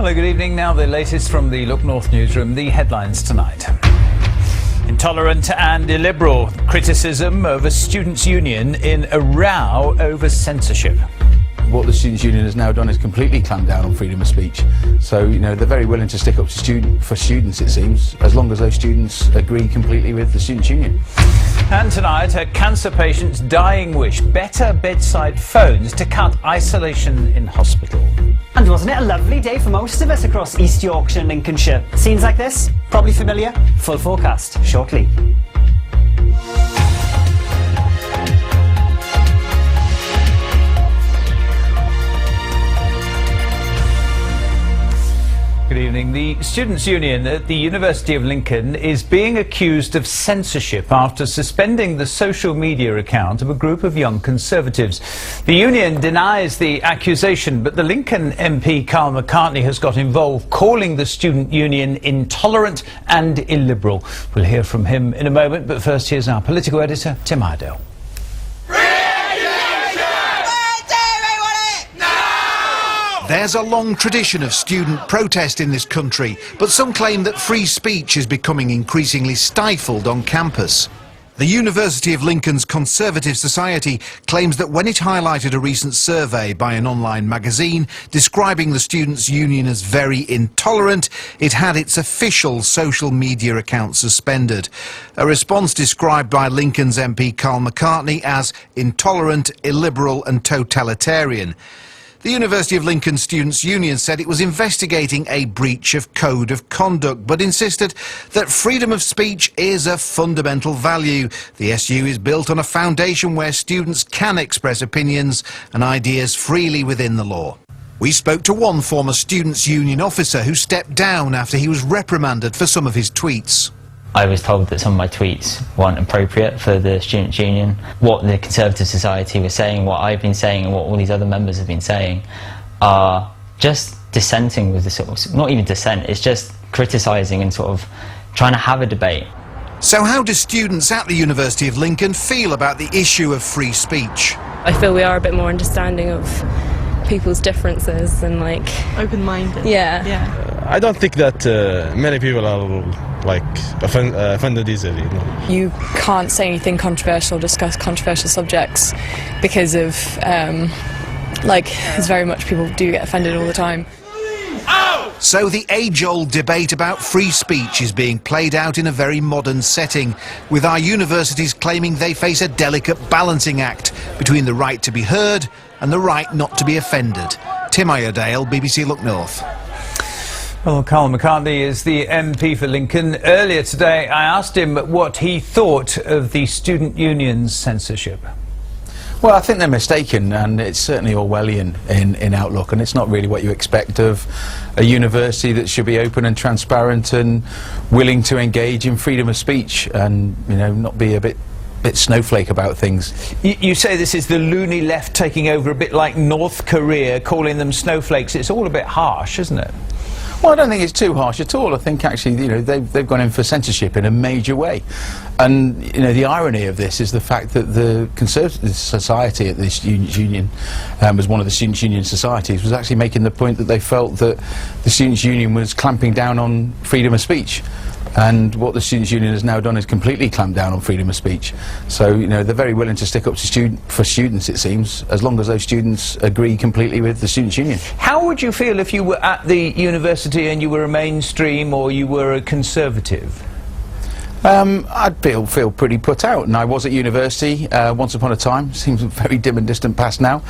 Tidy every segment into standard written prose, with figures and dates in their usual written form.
Hello, good evening. Now the latest from the Look North newsroom, the headlines tonight. Intolerant and illiberal criticism over students' union in a row over censorship. What the Students' Union has now done is completely clamp down on freedom of speech. So, they're very willing to stick up to for students, it seems, as long as those students agree completely with the Students' Union. And tonight, a cancer patient's dying wish: better bedside phones to cut isolation in hospital. And wasn't it a lovely day for most of us across East Yorkshire and Lincolnshire? Scenes like this, probably familiar. Full forecast shortly. Good evening. The Students' Union at the University of Lincoln is being accused of censorship after suspending the social media account of a group of young Conservatives. The union denies the accusation, but the Lincoln MP Carl McCartney has got involved, calling the Student Union intolerant and illiberal. We'll hear from him in a moment, but first here's our political editor, Tim Iredale. There's a long tradition of student protest in this country, but some claim that free speech is becoming increasingly stifled on campus. The University of Lincoln's Conservative Society claims that when it highlighted a recent survey by an online magazine describing the Students' Union as very intolerant, it had its official social media account suspended. A response described by Lincoln's MP Carl McCartney as intolerant, illiberal and totalitarian. The University of Lincoln Students' Union said it was investigating a breach of code of conduct, but insisted that freedom of speech is a fundamental value. The SU is built on a foundation where students can express opinions and ideas freely within the law. We spoke to one former Students' Union officer who stepped down after he was reprimanded for some of his tweets. I was told that some of my tweets weren't appropriate for the Students' Union. What the Conservative Society was saying, what I've been saying and what all these other members have been saying are just dissenting with the sort of, not even dissent, it's just criticising and sort of trying to have a debate. So how do students at the University of Lincoln feel about the issue of free speech? I feel we are a bit more understanding of people's differences and open-minded. Yeah. I don't think that many people are offended easily. No. You can't say anything controversial, discuss controversial subjects because of it's very much people do get offended all the time. So the age-old debate about free speech is being played out in a very modern setting, with our universities claiming they face a delicate balancing act between the right to be heard and the right not to be offended. Tim Iredale, BBC Look North. Well, Carl McCartney is the MP for Lincoln. Earlier today, I asked him what he thought of the Student Union's censorship. Well, I think they're mistaken, and it's certainly Orwellian in outlook, and it's not really what you expect of a university that should be open and transparent and willing to engage in freedom of speech and, not be a bit snowflake about things. You say this is the loony left taking over, a bit like North Korea, calling them snowflakes. It's all a bit harsh, isn't it? Well, I don't think it's too harsh at all. I think actually, they've gone in for censorship in a major way. And, the irony of this is the fact that the Conservative Society at the Students' Union, was one of the Students' Union societies, was actually making the point that they felt that the Students' Union was clamping down on freedom of speech. And what the Students' Union has now done is completely clamp down on freedom of speech. So, they're very willing to stick up to for students, it seems, as long as those students agree completely with the Students' Union. How would you feel if you were at the university and you were a mainstream or you were a Conservative? I'd feel pretty put out, and I was at university once upon a time, seems a very dim and distant past now,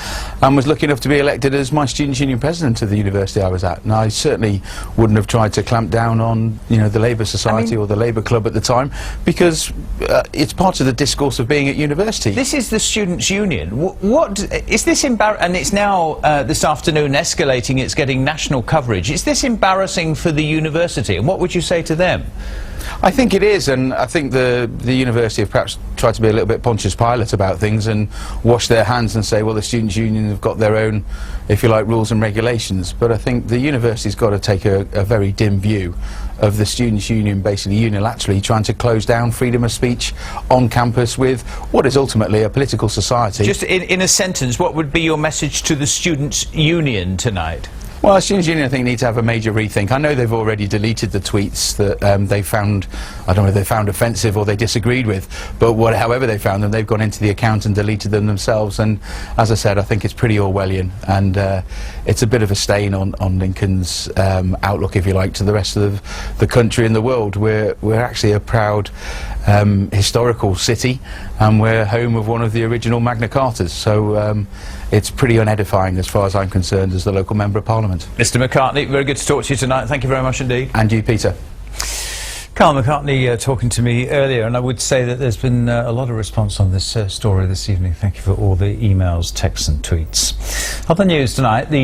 and was lucky enough to be elected as my Students' Union president of the university I was at, and I certainly wouldn't have tried to clamp down on the Labour Society or the Labour Club at the time, because it's part of the discourse of being at university. This is the Students' Union. What is this and it's now this afternoon escalating, it's getting national coverage. Is this embarrassing for the university, and what would you say to them? I think it is, and I think the university have perhaps tried to be a little bit Pontius Pilate about things and wash their hands and say, well, the Students' Union have got their own, if you like, rules and regulations. But I think the university's got to take a very dim view of the Students' Union basically unilaterally trying to close down freedom of speech on campus with what is ultimately a political society. Just in a sentence, what would be your message to the Students' Union tonight? Well, Students' Union, I think, need to have a major rethink. I know they've already deleted the tweets that they found, I don't know if they found offensive or they disagreed with, but however they found them, they've gone into the account and deleted them themselves. And as I said, I think it's pretty Orwellian, and it's a bit of a stain on Lincoln's outlook, if you like, to the rest of the country and the world. We're actually a proud historical city, and we're home of one of the original Magna Cartas, so it's pretty unedifying as far as I'm concerned as the local Member of Parliament. Mr McCartney, very good to talk to you tonight. Thank you very much indeed. And you, Peter. Carl McCartney talking to me earlier, and I would say that there's been a lot of response on this story this evening. Thank you for all the emails, texts and tweets. Other news tonight, the